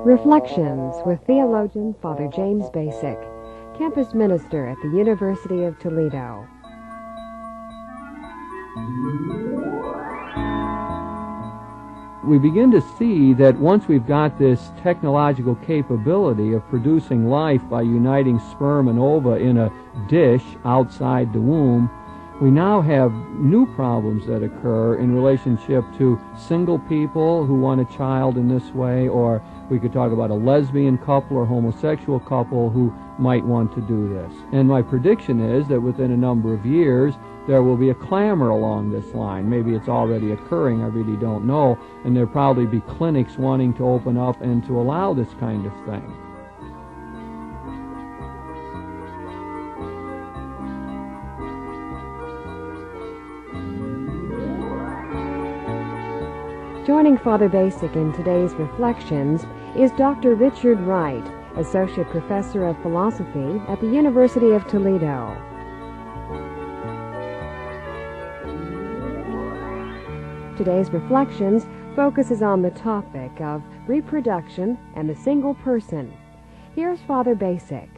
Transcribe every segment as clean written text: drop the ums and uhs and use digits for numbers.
Reflections with theologian Father James Bacik, campus minister at the University of Toledo. We begin to see that once we've got this technological capability of producing life by uniting sperm and ova in a dish outside the womb, we now have new problems that occur in relationship to single people who want a child in this way, or we could talk about a lesbian couple or homosexual couple who might want to do this. And my prediction is that within a number of years, there will be a clamor along this line. Maybe it's already occurring, I really don't know, and there'll probably be clinics wanting to open up and to allow this kind of thing. Joining Father Bacik in today's Reflections is Dr. Richard Wright, Associate Professor of Philosophy at the University of Toledo. Today's Reflections focuses on the topic of reproduction and the single person. Here's Father Bacik.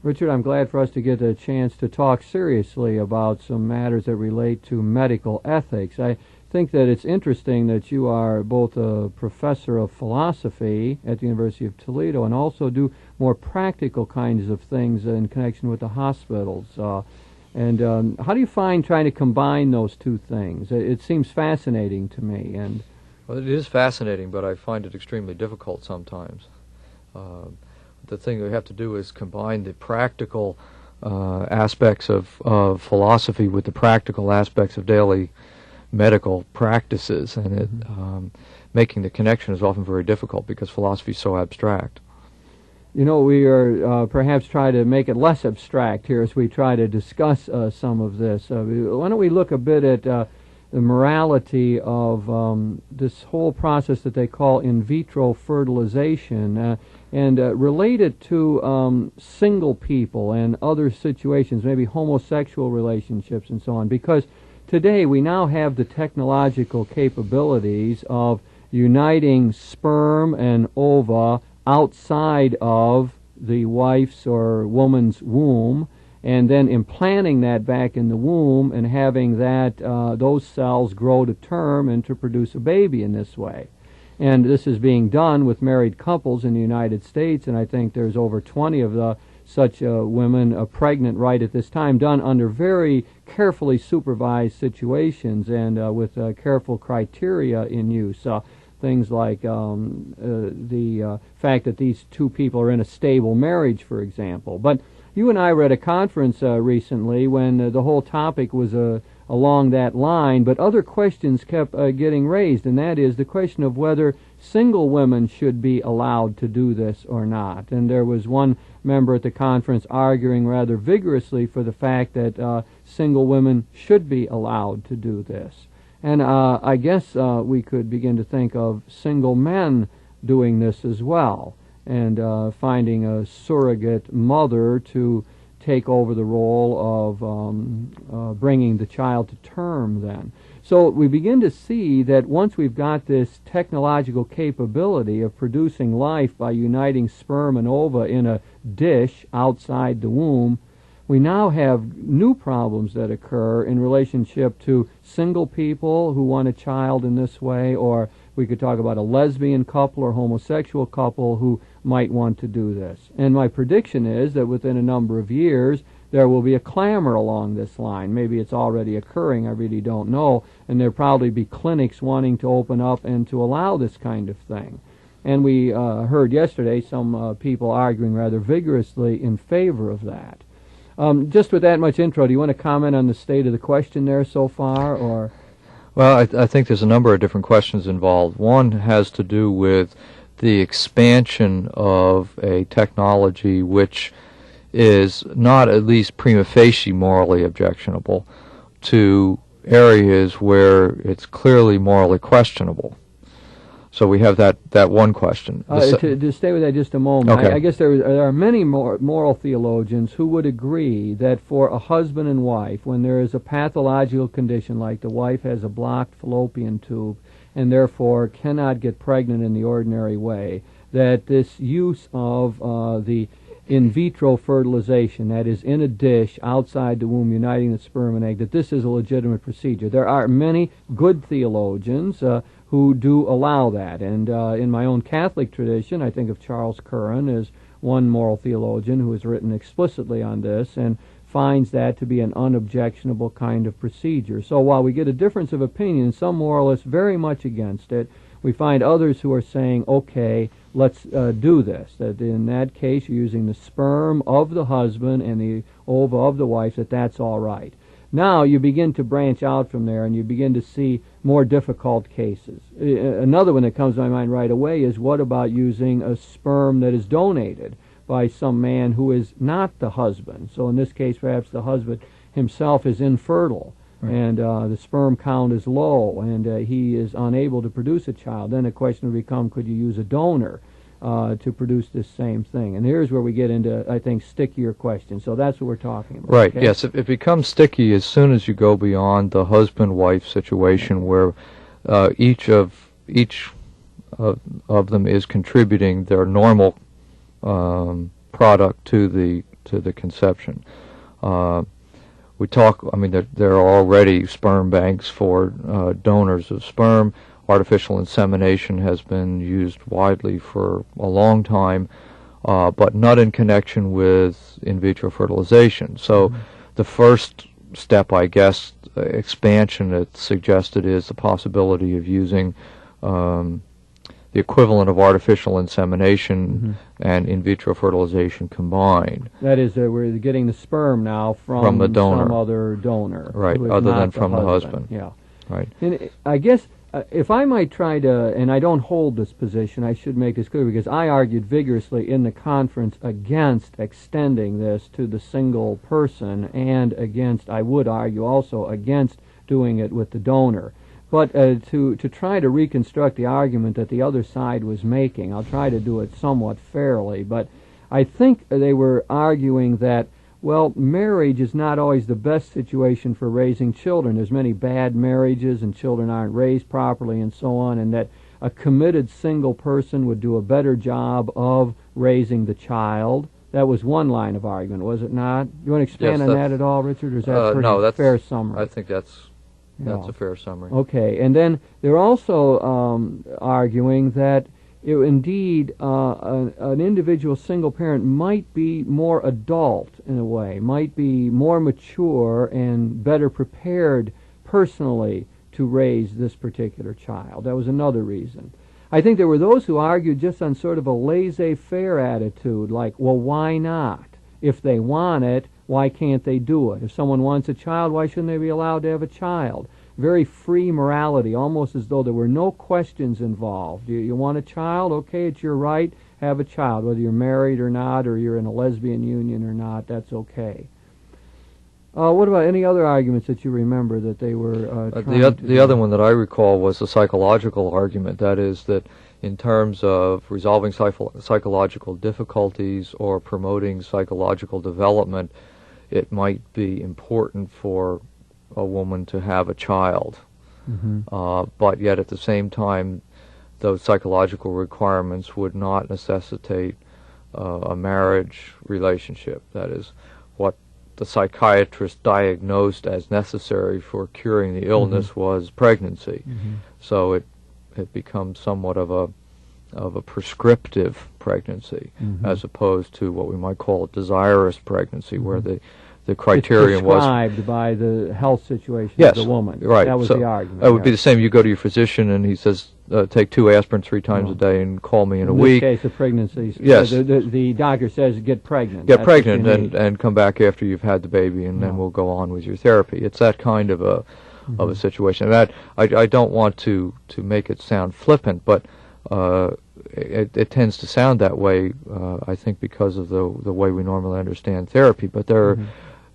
Richard, I'm glad for us to get a chance to talk seriously about some matters that relate to medical ethics. I think that it's interesting that you are both a professor of philosophy at the University of Toledo and also do more practical kinds of things in connection with the hospitals. How do you find trying to combine those two things? It seems fascinating to me. Well, it is fascinating, but I find it extremely difficult sometimes. The thing we have to do is combine the practical aspects of philosophy with the practical aspects of daily medical practices, and making the connection is often very difficult because philosophy is so abstract. You know, we are perhaps try to make it less abstract here as we try to discuss some of this. Why don't we look a bit at the morality of this whole process that they call in vitro fertilization, and relate it to single people and other situations, maybe homosexual relationships and so on, because today we now have the technological capabilities of uniting sperm and ova outside of the wife's or woman's womb, and then implanting that back in the womb and having that those cells grow to term and to produce a baby in this way. And this is being done with married couples in the United States, and I think there's over 20 of such women pregnant right at this time, done under very carefully supervised situations and with careful criteria in use. Things like the fact that these two people are in a stable marriage, for example. But you and I were at a conference recently when the whole topic was along that line, but other questions kept getting raised, and that is the question of whether single women should be allowed to do this or not. And there was one member at the conference arguing rather vigorously for the fact that single women should be allowed to do this. And I guess we could begin to think of single men doing this as well, and finding a surrogate mother to take over the role of bringing the child to term then. So we begin to see that once we've got this technological capability of producing life by uniting sperm and ova in a dish outside the womb, we now have new problems that occur in relationship to single people who want a child in this way, or we could talk about a lesbian couple or homosexual couple who might want to do this. And my prediction is that within a number of years, there will be a clamor along this line. Maybe it's already occurring, I really don't know, and there'll probably be clinics wanting to open up and to allow this kind of thing. And we heard yesterday some people arguing rather vigorously in favor of that. Just with that much intro, do you want to comment on the state of the question there so far, or? Well, I think there's a number of different questions involved. One has to do with the expansion of a technology which is not at least prima facie morally objectionable to areas where it's clearly morally questionable. So we have that one question. To stay with that just a moment, okay. I guess there are many moral theologians who would agree that for a husband and wife, when there is a pathological condition like the wife has a blocked fallopian tube and therefore cannot get pregnant in the ordinary way, that this use of the in vitro fertilization, that is in a dish outside the womb uniting the sperm and egg, that this is a legitimate procedure. There are many good theologians who do allow that, and in my own Catholic tradition, I think of Charles Curran as one moral theologian who has written explicitly on this and finds that to be an unobjectionable kind of procedure. So while we get a difference of opinion, some moralists very much against it, we find others who are saying, okay, let's do this, that in that case you're using the sperm of the husband and the ova of the wife, that's all right. Now you begin to branch out from there and you begin to see more difficult cases. Another one that comes to my mind right away is, what about using a sperm that is donated by some man who is not the husband? So in this case, perhaps the husband himself is infertile, right, and the sperm count is low, and he is unable to produce a child. Then the question would become, could you use a donor to produce this same thing? And here's where we get into, I think, stickier questions. So that's what we're talking about. Right, okay? yes. It becomes sticky as soon as you go beyond the husband-wife situation where each of them is contributing their normal product to the conception. We talk, I mean, there are already sperm banks for donors of sperm. Artificial insemination has been used widely for a long time, but not in connection with in vitro fertilization. So the first step, I guess, expansion that's suggested is the possibility of using the equivalent of artificial insemination and in vitro fertilization combined. That is, we're getting the sperm now from the donor, some other donor. Right, other than from the husband. Yeah. Right. And I guess if I might try to, and I don't hold this position, I should make this clear, because I argued vigorously in the conference against extending this to the single person, and against, I would argue also, against doing it with the donor. But to try to reconstruct the argument that the other side was making, I'll try to do it somewhat fairly, but I think they were arguing that, well, marriage is not always the best situation for raising children. There's many bad marriages and children aren't raised properly and so on, and that a committed single person would do a better job of raising the child. That was one line of argument, was it not? You want to expand on that at all, Richard, or is that pretty fair summary? I think that's a fair summary. Okay, and then they're also arguing that indeed an individual single parent might be more adult in a way, might be more mature and better prepared personally to raise this particular child. That was another reason. I think there were those who argued just on sort of a laissez-faire attitude, like, well, why not? If they want it, why can't they do it? If someone wants a child, why shouldn't they be allowed to have a child? Very free morality, almost as though there were no questions involved. You want a child? Okay, it's your right. Have a child. Whether you're married or not, or you're in a lesbian union or not, that's okay. What about any other arguments that you remember that they were the other one that I recall was the psychological argument. That is, that in terms of resolving psychological difficulties or promoting psychological development, it might be important for a woman to have a child. But yet at the same time, those psychological requirements would not necessitate a marriage relationship. That is, what the psychiatrist diagnosed as necessary for curing the illness was pregnancy. So it becomes somewhat of a prescriptive pregnancy, as opposed to what we might call a desirous pregnancy, where the criterion was prescribed by the health situation yes, of the woman. Right. That was so the argument. It would be the same. You go to your physician and he says, take 2 aspirin 3 times a day and call me in a week. In this case of pregnancy, yes. The doctor says get pregnant. Get pregnant and come back after you've had the baby, and then we'll go on with your therapy. It's that kind of a situation. That I don't want to make it sound flippant, but it tends to sound that way, I think, because of the way we normally understand therapy. But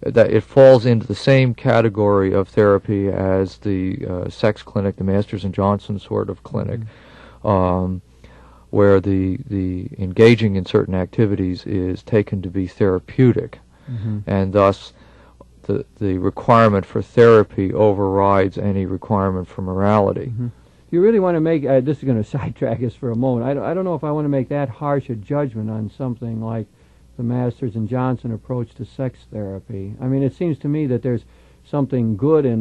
that it falls into the same category of therapy as the sex clinic, the Masters and Johnson sort of clinic, where the engaging in certain activities is taken to be therapeutic, and thus the requirement for therapy overrides any requirement for morality. you really want to make, this is going to sidetrack us for a moment, I don't know if I want to make that harsh a judgment on something like the Masters and Johnson approach to sex therapy. I mean, it seems to me that there's something good in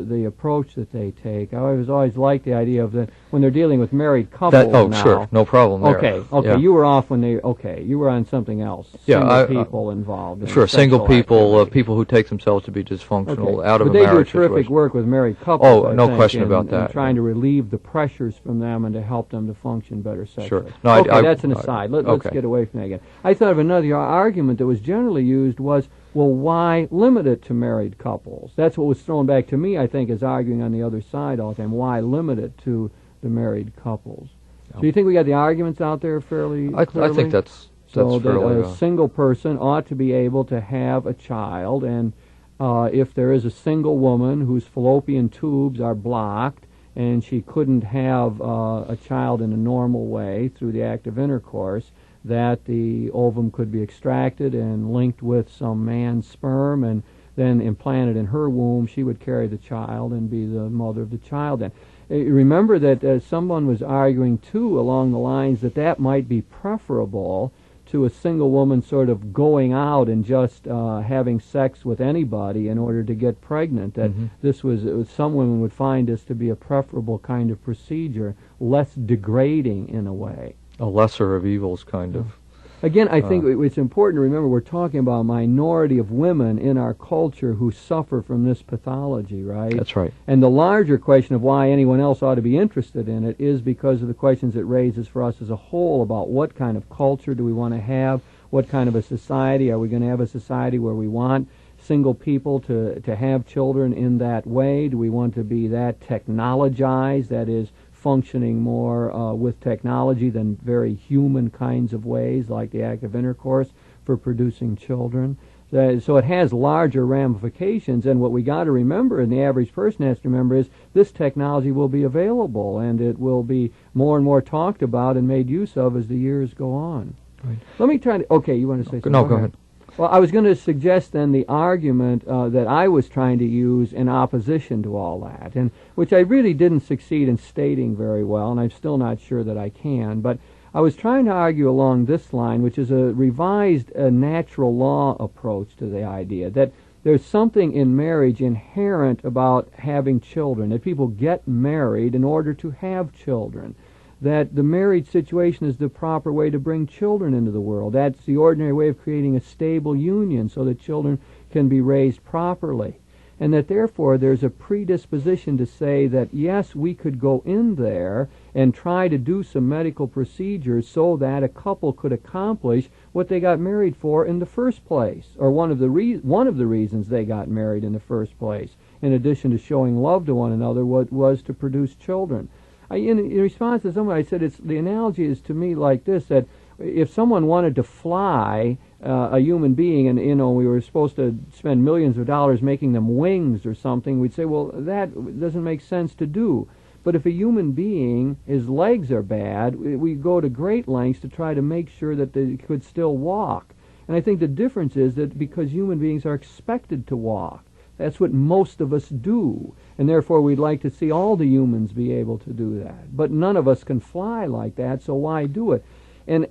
the approach that they take. I always liked the idea of that when they're dealing with married couples. Now. Sure, no problem there. Okay, yeah. You were off when you were on something else. Single people involved. Sure, single people, people who take themselves to be dysfunctional out of a marriage situation. But they do terrific work with married couples. Oh, no question about that. In trying to relieve the pressures from them and to help them to function better sexually. Sure. No, that's an aside. Let's get away from that again. I thought of another argument that was generally used was, well, why limit it to married couples? That's what was thrown back to me, I think, as arguing on the other side all the time. Why limit it to the married couples? So you think we got the arguments out there fairly clearly? I think that's so fairly... that a single person ought to be able to have a child, and if there is a single woman whose fallopian tubes are blocked and she couldn't have a child in a normal way through the act of intercourse, that the ovum could be extracted and linked with some man's sperm and then implanted in her womb. She would carry the child and be the mother of the child. And remember that someone was arguing, too, along the lines that might be preferable to a single woman sort of going out and just having sex with anybody in order to get pregnant, that some women would find this to be a preferable kind of procedure, less degrading in a way. A lesser of evils, kind of. Again, I think it's important to remember we're talking about a minority of women in our culture who suffer from this pathology, right? That's right. And the larger question of why anyone else ought to be interested in it is because of the questions it raises for us as a whole about what kind of culture do we want to have, what kind of a society, are we going to have a society where we want single people to have children in that way? Do we want to be that technologized, that is, functioning more with technology than very human kinds of ways, like the act of intercourse, for producing children? So it has larger ramifications, and what we got to remember, and the average person has to remember, is this technology will be available, and it will be more and more talked about and made use of as the years go on. Right. Let me try to... Okay, you want to say something? No, go ahead. Well, I was going to suggest then the argument that I was trying to use in opposition to all that, and which I really didn't succeed in stating very well, and I'm still not sure that I can, but I was trying to argue along this line, which is a revised natural law approach to the idea, that there's something in marriage inherent about having children, that people get married in order to have children, that the marriage situation is the proper way to bring children into the world. That's the ordinary way of creating a stable union so that children can be raised properly. And that therefore there's a predisposition to say that, yes, we could go in there and try to do some medical procedures so that a couple could accomplish what they got married for in the first place, or one of the reasons they got married in the first place, in addition to showing love to one another, was to produce children. In response to someone, I said, the analogy is to me like this, that if someone wanted to fly a human being and, we were supposed to spend millions of dollars making them wings or something, we'd say, well, that doesn't make sense to do. But if a human being, his legs are bad, we go to great lengths to try to make sure that they could still walk. And I think the difference is that because human beings are expected to walk, that's what most of us do. And therefore we'd like to see all the humans be able to do that. But none of us can fly like that, so why do it? And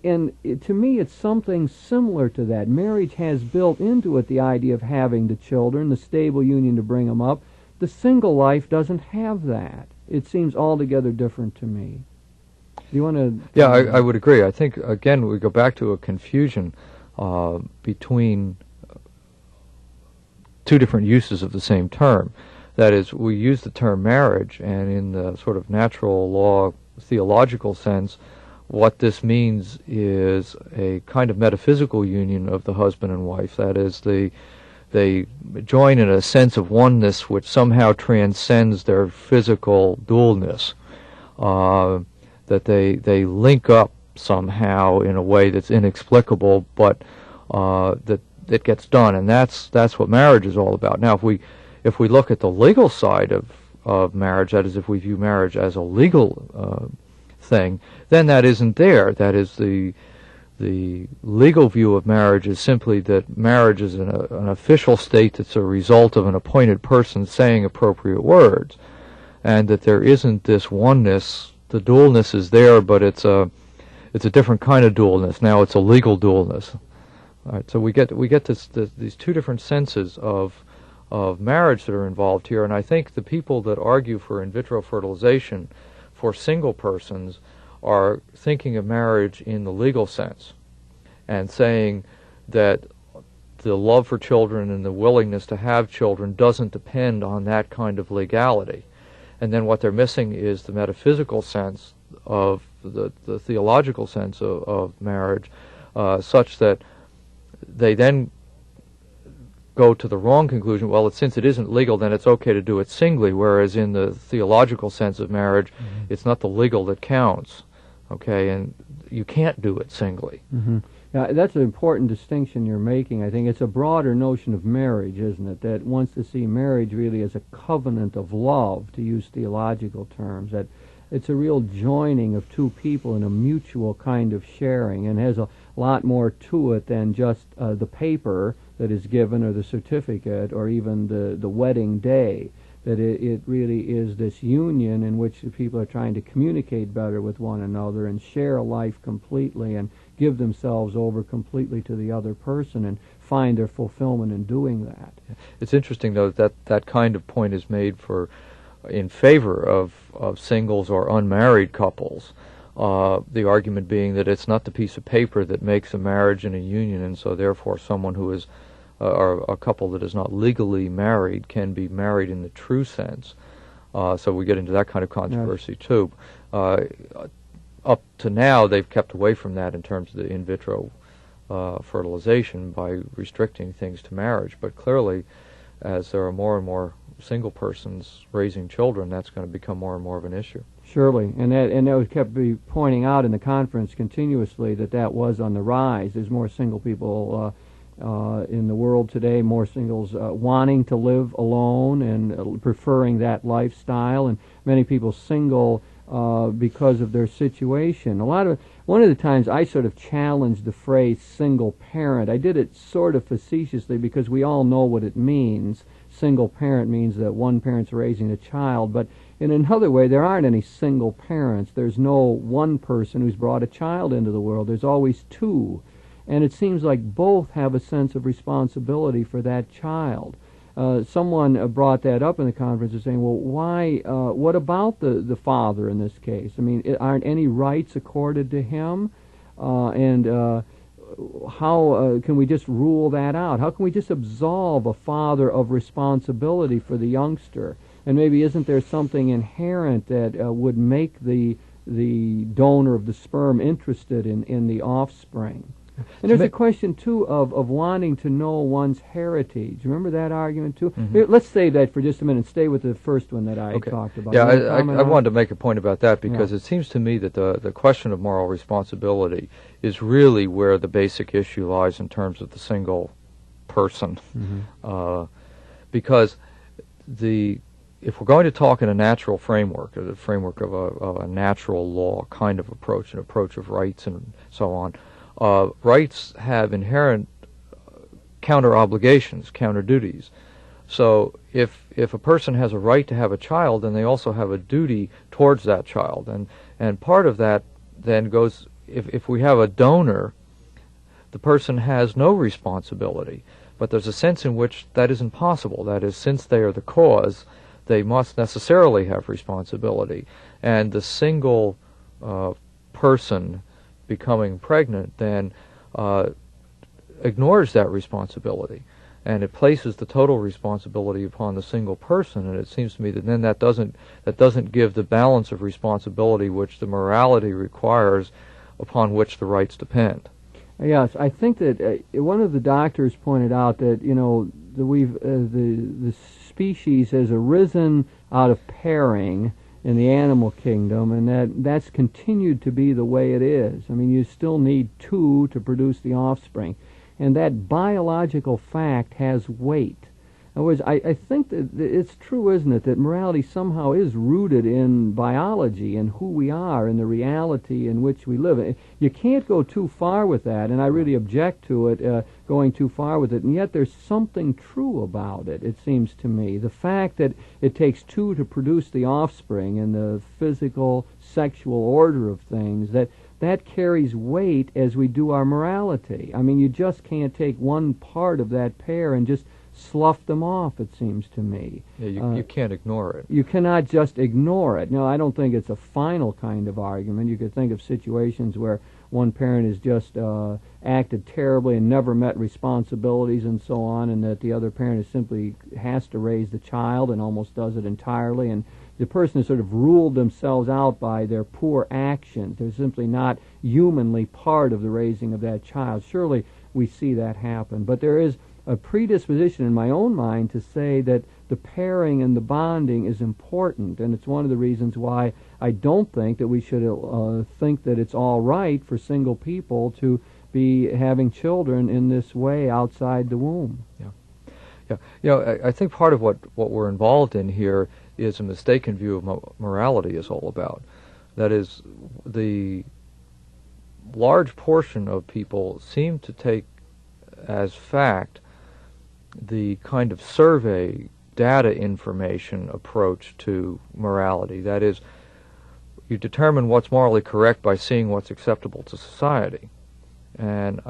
to me it's something similar to that. Marriage has built into it the idea of having the children, the stable union to bring them up. The single life doesn't have that. It seems altogether different to me. Do you want to... Yeah, I would agree. I think, again, we go back to a confusion between two different uses of the same term. That is, we use the term marriage, and in the sort of natural law theological sense, what this means is a kind of metaphysical union of the husband and wife. That is, they join in a sense of oneness which somehow transcends their physical dualness. That they link up somehow in a way that's inexplicable, but that it gets done, and that's what marriage is all about. Now, if we look at the legal side of marriage, that is, if we view marriage as a legal thing, then that isn't there. That is, the legal view of marriage is simply that marriage is an official state that's a result of an appointed person saying appropriate words. and that there isn't this oneness. The dualness is there, but it's a different kind of dualness. Now it's a legal dualness. All right, so we get these two different senses of marriage that are involved here, and I think the people that argue for in vitro fertilization for single persons are thinking of marriage in the legal sense and saying that the love for children and the willingness to have children doesn't depend on that kind of legality. And then what they're missing is the metaphysical sense of the theological sense of marriage, such that they then go to the wrong conclusion. Well, since it isn't legal, then it's okay to do it singly, whereas in the theological sense of marriage, it's not the legal that counts, okay, and you can't do it singly. That's an important distinction you're making. I think it's a broader notion of marriage, isn't it, that wants to see marriage really as a covenant of love, to use theological terms, that it's a real joining of two people in a mutual kind of sharing, and has a lot more to it than just the paper that is given, or the certificate, or even the wedding day. That it really is this union in which the people are trying to communicate better with one another and share a life completely and give themselves over completely to the other person and find their fulfillment in doing that. It's interesting, though, that kind of point is made in favor of singles or unmarried couples. The argument being that it's not the piece of paper that makes a marriage and a union, and so therefore someone who is or a couple that is not legally married can be married in the true sense. So we get into that kind of controversy too. Up to now, they've kept away from that in terms of the in vitro fertilization by restricting things to marriage. But clearly, as there are more and more single persons raising children, that's going to become more and more of an issue. Surely, and that was kept pointing out in the conference continuously that was on the rise. There's more single people in the world today, more singles wanting to live alone and preferring that lifestyle, and many people single because of their situation. One of the times I sort of challenged the phrase single parent. I did it sort of facetiously because we all know what it means. Single parent means that one parent's raising a child, but in another way, there aren't any single parents. There's no one person who's brought a child into the world. There's always two. And it seems like both have a sense of responsibility for that child. Someone brought that up in the conference, and saying, well, why, what about the father in this case? I mean, aren't any rights accorded to him? And how can we just rule that out? How can we just absolve a father of responsibility for the youngster? And maybe isn't there something inherent that would make the donor of the sperm interested in the offspring? And there's a question, too, of wanting to know one's heritage. Remember that argument, too? Let's save that for just a minute and stay with the first one that I talked about. Yeah, I wanted to make a point about that because it seems to me that the question of moral responsibility is really where the basic issue lies in terms of the single person. Because if we're going to talk in a natural framework, or the framework of a natural law kind of approach, an approach of rights and so on, rights have inherent counter obligations, counter duties. So if a person has a right to have a child, then they also have a duty towards that child. And part of that then goes, if we have a donor, the person has no responsibility. But there's a sense in which that isn't possible. That is, since they are the cause, they must necessarily have responsibility. And the single person becoming pregnant then ignores that responsibility, and it places the total responsibility upon the single person. And it seems to me that then that doesn't give the balance of responsibility which the morality requires, upon which the rights depend. Yes, I think that one of the doctors pointed out that the species has arisen out of pairing in the animal kingdom, and that's continued to be the way it is. I mean, you still need two to produce the offspring, and that biological fact has weight. In other words, I think that it's true, isn't it, that morality somehow is rooted in biology and who we are and the reality in which we live. You can't go too far with that, and I really object to it going too far with it, and yet there's something true about it, it seems to me. The fact that it takes two to produce the offspring in the physical, sexual order of things, that carries weight as we do our morality. I mean, you just can't take one part of that pair and just slough them off, it seems to me. Yeah, you can't ignore it. You cannot just ignore it. No, I don't think it's a final kind of argument. You could think of situations where one parent has just acted terribly and never met responsibilities and so on, and that the other parent is simply has to raise the child and almost does it entirely, and the person has sort of ruled themselves out by their poor actions. They're simply not humanly part of the raising of that child. Surely we see that happen. But there is a predisposition in my own mind to say that the pairing and the bonding is important, and it's one of the reasons why I don't think that we should think that it's all right for single people to be having children in this way outside the womb. Yeah. You know, I think part of what we're involved in here is a mistaken view of what morality is all about. That is, the large portion of people seem to take as fact the kind of survey data information approach to morality. That is, you determine what's morally correct by seeing what's acceptable to society. And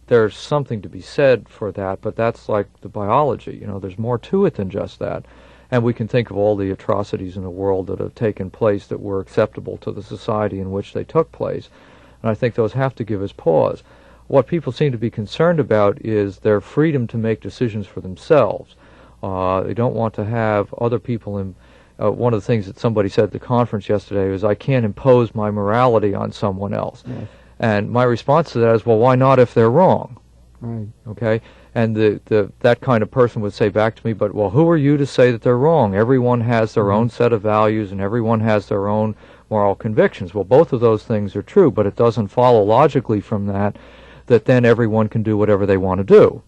there's something to be said for that, but that's like the biology. You know, there's more to it than just that. And we can think of all the atrocities in the world that have taken place that were acceptable to the society in which they took place. And I think those have to give us pause. What people seem to be concerned about is their freedom to make decisions for themselves. They don't want to have other people in... one of the things that somebody said at the conference yesterday was, I can't impose my morality on someone else. Yes. And my response to that is, well, why not if they're wrong? Right. Okay? And that kind of person would say back to me, but, well, who are you to say that they're wrong? Everyone has their own set of values, and everyone has their own moral convictions. Well, both of those things are true, but it doesn't follow logically from that then everyone can do whatever they want to do.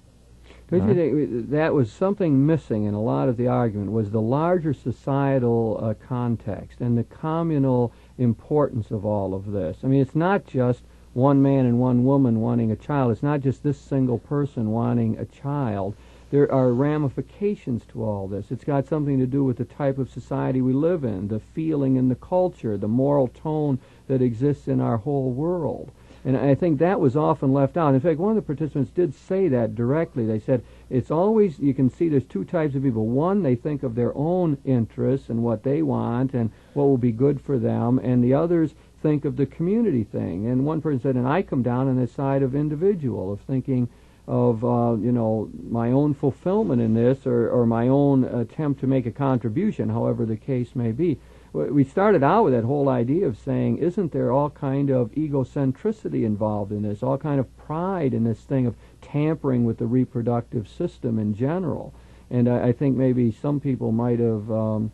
Don't you think that was something missing in a lot of the argument, was the larger societal context and the communal importance of all of this? I mean, it's not just one man and one woman wanting a child. It's not just this single person wanting a child. There are ramifications to all this. It's got something to do with the type of society we live in, the feeling and the culture, the moral tone that exists in our whole world. And I think that was often left out. In fact, one of the participants did say that directly. They said, it's always, you can see there's two types of people. One, they think of their own interests and what they want and what will be good for them, and the others think of the community thing. And one person said, and I come down on the side of individual, of thinking of, my own fulfillment in this or my own attempt to make a contribution, however the case may be. We started out with that whole idea of saying, isn't there all kind of egocentricity involved in this, all kind of pride in this thing of tampering with the reproductive system in general? And I think maybe some people might have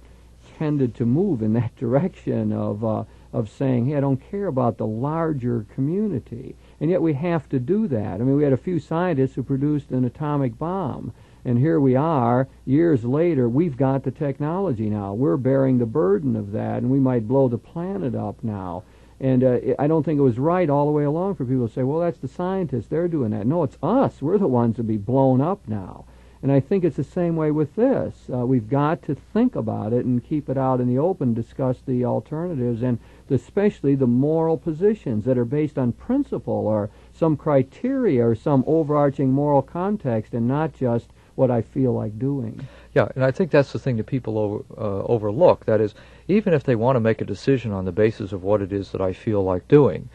tended to move in that direction of saying, hey, I don't care about the larger community. And yet we have to do that. I mean, we had a few scientists who produced an atomic bomb. And here we are, years later, we've got the technology now. We're bearing the burden of that, and we might blow the planet up now. And I don't think it was right all the way along for people to say, well, that's the scientists, they're doing that. No, it's us. We're the ones to be blown up now. And I think it's the same way with this. We've got to think about it and keep it out in the open, discuss the alternatives, and especially the moral positions that are based on principle or some criteria or some overarching moral context, and not just what I feel like doing. Yeah, and I think that's the thing that people overlook. That is, even if they want to make a decision on the basis of what it is that I feel like doing,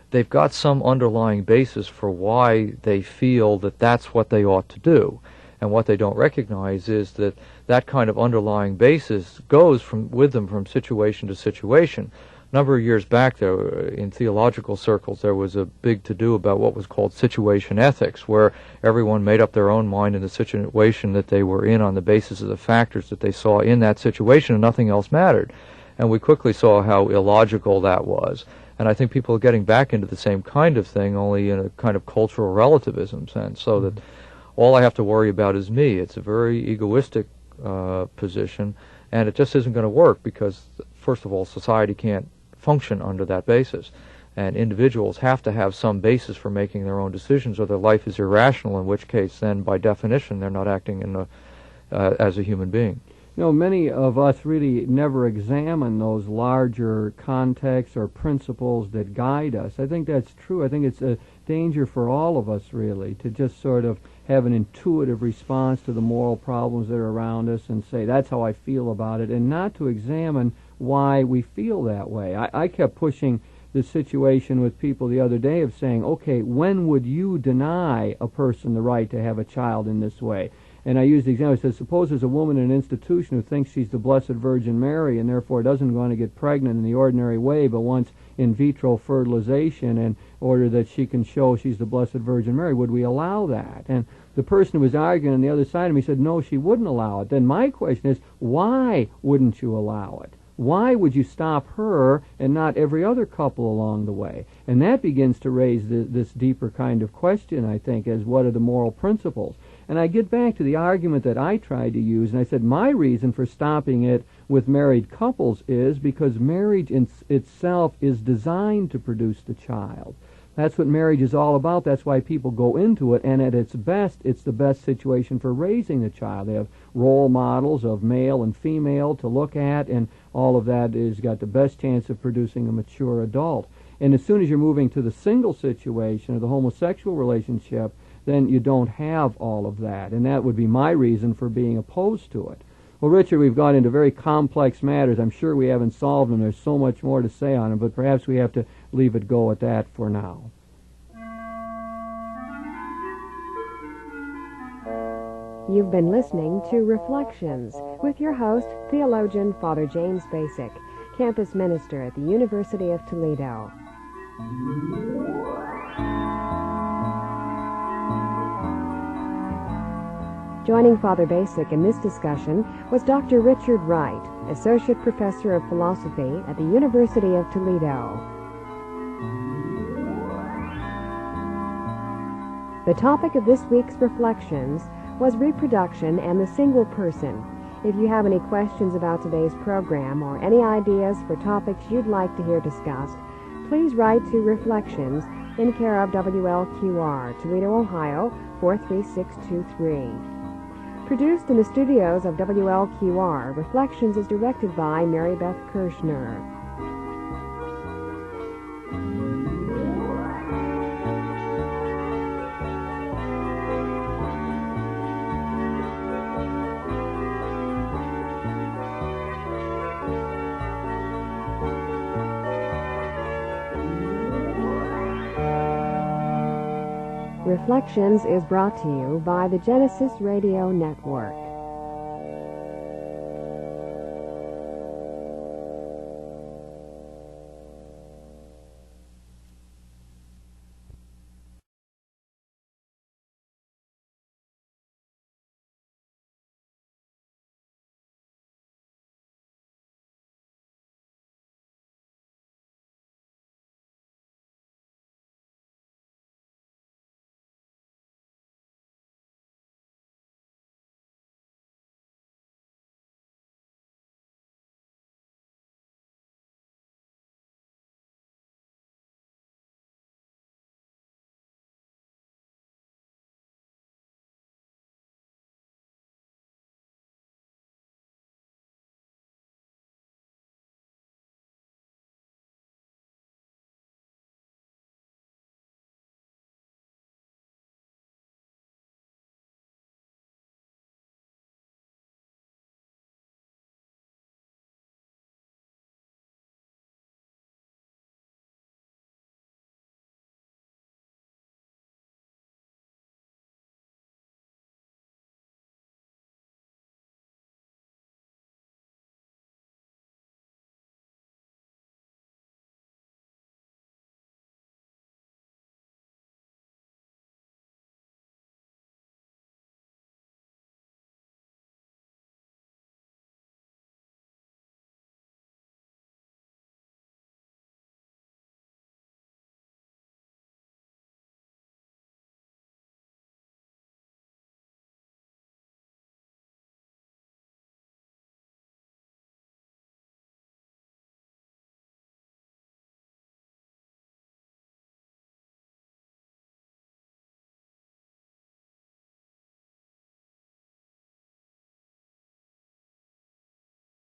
they've got some underlying basis for why they feel that that's what they ought to do. And what they don't recognize is that that kind of underlying basis goes with them from situation to situation. A number of years back, there, in theological circles, there was a big to-do about what was called situation ethics, where everyone made up their own mind in the situation that they were in on the basis of the factors that they saw in that situation, and nothing else mattered. And we quickly saw how illogical that was. And I think people are getting back into the same kind of thing, only in a kind of cultural relativism sense, so that all I have to worry about is me. It's a very egoistic position, and it just isn't going to work because, first of all, society can't function under that basis. And individuals have to have some basis for making their own decisions, or their life is irrational, in which case, then, by definition, they're not acting as a human being. You know, many of us really never examine those larger contexts or principles that guide us. I think that's true. I think it's a danger for all of us, really, to just sort of have an intuitive response to the moral problems that are around us and say, that's how I feel about it, and not to examine why we feel that way. I kept pushing the situation with people the other day of saying, okay, when would you deny a person the right to have a child in this way? And I used the example, I said, suppose there's a woman in an institution who thinks she's the Blessed Virgin Mary and therefore doesn't want to get pregnant in the ordinary way, but wants in vitro fertilization in order that she can show she's the Blessed Virgin Mary. Would we allow that? And the person who was arguing on the other side of me said, no, she wouldn't allow it. Then my question is, why wouldn't you allow it? Why would you stop her and not every other couple along the way? And that begins to raise this deeper kind of question, I think, as what are the moral principles? And I get back to the argument that I tried to use, and I said my reason for stopping it with married couples is because marriage in itself is designed to produce the child. That's what marriage is all about. That's why people go into it, and at its best, it's the best situation for raising the child. They have role models of male and female to look at, and all of that has got the best chance of producing a mature adult. And as soon as you're moving to the single situation or the homosexual relationship, then you don't have all of that, and that would be my reason for being opposed to it. Well, Richard, we've gone into very complex matters. I'm sure we haven't solved them. There's so much more to say on them, but perhaps we have to leave it go at that for now. You've been listening to Reflections with your host, theologian Father James Bacik, campus minister at the University of Toledo. Joining Father Bacik in this discussion was Dr. Richard Wright, Associate Professor of Philosophy at the University of Toledo. The topic of this week's Reflections was reproduction and the single person. If you have any questions about today's program or any ideas for topics you'd like to hear discussed, please write to Reflections in care of WLQR, Toledo, Ohio, 43623. Produced in the studios of WLQR, Reflections is directed by Mary Beth Kirchner. Reflections is brought to you by the Genesis Radio Network.